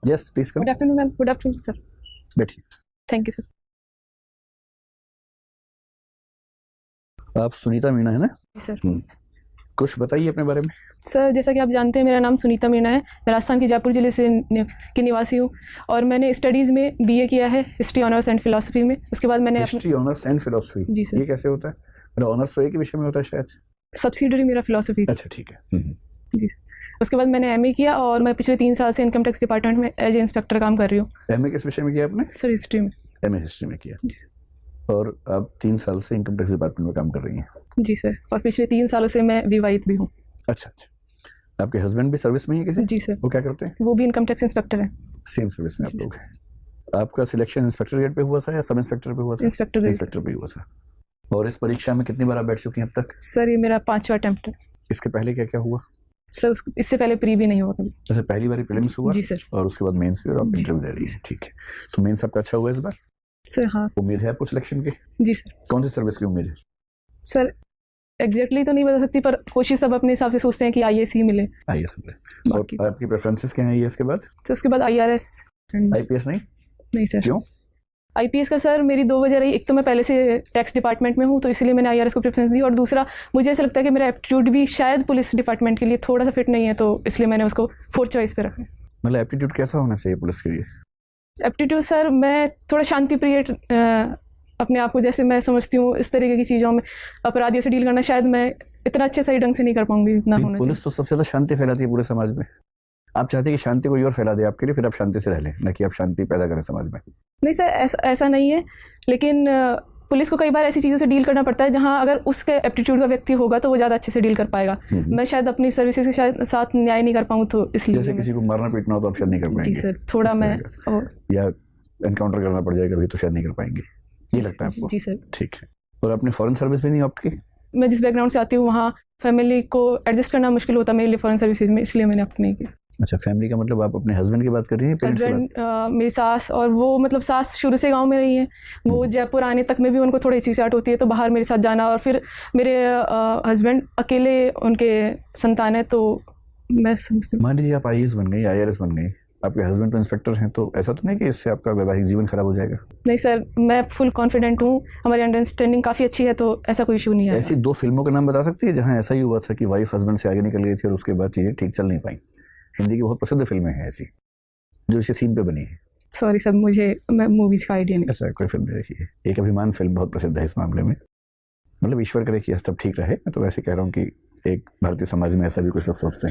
Yes please come. Good afternoon ma'am. Good afternoon sir. बैठिए। Thank you sir. आप सुनीता मीणा है ना? सर कुछ बताइए अपने बारे में। सर जैसा कि आप जानते हैं मेरा नाम सुनीता मीणा है। मैं राजस्थान के जयपुर ज़िले से की निवासी हूँ और मैंने स्टडीज़ में बीए किया है हिस्ट्री ऑनर्स एंड फिलोसफी में। उसके बाद मैंने हिस्ट्री ऑनर्स एंड फिलोसफी। जी सर। ये कैसे होता है? मेरा ऑनर्स तो एक ही विषय में होता है शायद। सब्सिडरी मेरा फिलोसफी। अच्छा ठीक है। जी सर। उसके बाद मैंने एमए किया और मैं पिछले 3 साल से इनकम टैक्स डिपार्टमेंट में एज ए इंस्पेक्टर काम कर रही हूँ। एमए किस विषय में किया आपने? सर हिस्ट्री में। एमए हिस्ट्री में किया और आप 3 साल से इनकम टैक्स डिपार्टमेंट में काम कर रही हैं। जी सर। और पिछले 3 सालों से मैं विवाहित भी हूँ। अच्छा अच्छा। आपके हस्बैंड भी सर्विस में ही किसी? जी सर। वो क्या करते हैं? वो भी इनकम टैक्स इंस्पेक्टर हैं। सेम सर्विस में आप लोग हैं। आपका सिलेक्शन इंस्पेक्टर ग्रेड पे हुआ था या सब इंस्पेक्टर पे हुआ था? इंस्पेक्टर इंस्पेक्टर पे हुआ था। और इस परीक्षा में कितनी बार आप बैठ चुकी हैं अब तक? सर ये मेरा 5वां अटेम्प्ट है। इसके पहले क्या क्या हुआ? सर इससे पहले प्री भी नहीं हुआ कभी। जैसे पहली बार प्रीलिम्स हुआ जी सर। और उसके बाद मेंस भी और आप इंटरव्यू दे रही हैं। ठीक है। तो मेंस आपका अच्छा हुआ इस बार? सर हाँ। उम्मीद है आपको सिलेक्शन की? जी सर। कौन सी सर्विस की उम्मीद है? सर एग्जैक्टली तो नहीं बता सकती पर कोशिश सब अपने हिसाब से सोचते हैं कि आईएएस ही मिले। आईएएस मिले। और आपकी प्रेफरेंसेस क्या हैं आईएएस के बाद? तो उसके बाद आईआरएस। आईपीएस नहीं सर। क्यों? आईपीएस का सर मेरी 2 वजह रही। एक तो मैं पहले से टैक्स डिपार्टमेंट में हूँ तो इसलिए मैंने आईआरएस को प्रेफरेंस दी और दूसरा मुझे ऐसा लगता है कि मेरा एप्टीट्यूड भी शायद पुलिस डिपार्टमेंट के लिए थोड़ा सा फिट नहीं है तो इसलिए मैंने उसको 4th चॉइस पे रखा। मतलब एप्टीट्यूड कैसा होना चाहिए पुलिस के लिए? एप्टीट्यूड सर मैं थोड़ा शांति प्रिय अपने आप को जैसे मैं समझती हूँ इस तरीके की चीज़ों में अपराधियों से डील करना शायद मैं इतना अच्छे सही ढंग से नहीं कर पाऊंगी इतना होना चाहिए। पुलिस तो सबसे ज़्यादा शांति फैलाती है पूरे समाज में। आप चाहते हैं कि शांति कोई और फैला दे आपके लिए, फिर आप शांति से रह लें, न कि आप शांति पैदा करें समाज में। नहीं सर ऐसा नहीं है, लेकिन पुलिस को कई बार ऐसी चीज़ों से डील करना पड़ता है जहां अगर उसके एप्टीट्यूड का व्यक्ति होगा तो वो ज़्यादा अच्छे से डील कर पाएगा। मैं शायद अपनी सर्विसेज के शायद साथ न्याय नहीं कर पाऊँ तो इसलिए जैसे किसी को मारना पीटना हो तो आप शायद नहीं कर पाएंगे। जी सर थोड़ा मैं या एनकाउंटर करना पड़ जाएगा कभी तो शायद नहीं कर पाएंगे, ये लगता है आपको? जी सर। ठीक है। और आपने फॉरेन सर्विस भी नहीं ऑप्ट की? मैं जिस बैकग्राउंड से आती हूँ वहाँ फैमिली को एडजस्ट करना मुश्किल होता है मेरे लिए फॉरेन सर्विसेज में, इसलिए मैंने अपने नहीं किया। अच्छा, फैमिली का मतलब आप अपने हस्बैंड की बात कर रही हैं? हस्बैंड मेरी सास, और वो मतलब सास शुरू से गांव में रही हैं, वो जयपुर आने तक में भी उनको थोड़ी हिचकिचाहट होती है तो बाहर मेरे साथ जाना, और फिर मेरे हस्बैंड अकेले उनके संतान है तो मैं समझती हूँ। मान लीजिए आप आईएएस बन गई, आईआरएस बन गई, आपके हस्बैंड तो इंस्पेक्टर हैं, तो ऐसा तो नहीं कि इससे आपका वैवाहिक जीवन खराब हो जाएगा? नहीं सर मैं फुल कॉन्फिडेंट हूँ, हमारी अंडरस्टैंडिंग काफ़ी अच्छी है तो ऐसा कोई इशू नहीं है। ऐसी 2 फिल्मों का नाम बता सकती है जहाँ ऐसा ही हुआ था कि वाइफ हस्बैंड से आगे निकल गई थी और उसके बाद चीज़ें ठीक चल नहीं पाई? हिंदी की बहुत प्रसिद्ध फिल्में हैं ऐसी जो इसी थीम पे बनी है। सॉरी सर मैं मूवीज़ का आइडिया नहीं। ऐसा कोई फिल्म देखी है? एक अभिमान फिल्म बहुत प्रसिद्ध है इस मामले में। मतलब ईश्वर करे कि सब ठीक रहे। मैं तो वैसे कह रहा हूँ कि एक भारतीय समाज में ऐसा भी कुछ लोग सोचते हैं।